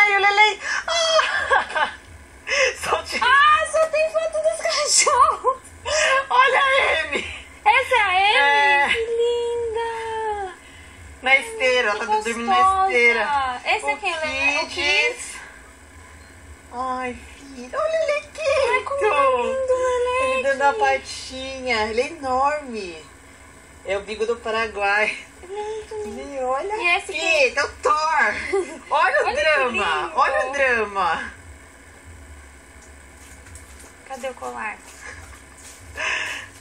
Ai, o Lele. Ah! Solte. Ah, só tem foto dos cachorros. Olha a Amy. Essa é a Amy? É. Que linda. Na esteira, ela tá Que dormindo na gostosa. esteira. Esse aqui é o Lele? O Kids? Ai, filho. Olha o Lelequito. Ai, como ele é lindo, Leleque. Ele dando a patinha. Ele é enorme. É o bigo do Paraguai. E olha E esse aqui, doutor. Olha o Olha que drama. lindo. Olha o drama. Cadê o colar?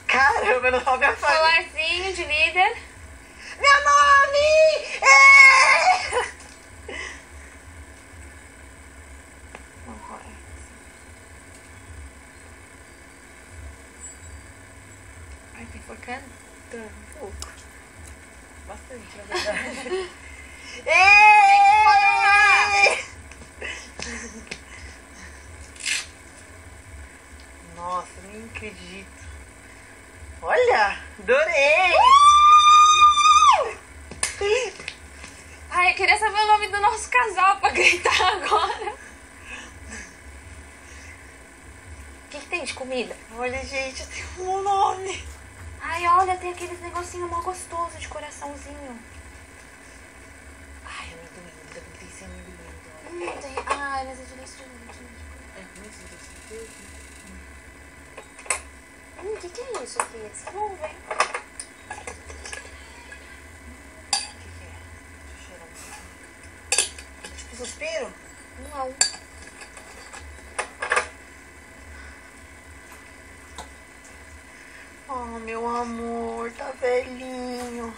Caramba, não sobe a faca. Colarzinho de líder. Meu nome é... Não, colar. Ai, tem que for cantando um pouco. Bastante, na verdade. Nossa, nem acredito. Olha, adorei. Ai, eu queria saber o nome do nosso casal pra gritar agora. O que tem de comida? Olha, gente, eu tenho um nome. Ai, olha, tem aqueles negocinho mó gostoso de coraçãozinho. Ai, amendoim, também tem esse amendoim. Tem... Ai, mas é de leite de leite. O que é isso aqui? Vamos ver. O que é? Deixa eu cheirar um pouquinho. Tipo suspiro? Não. Oh, meu amor, tá velhinho.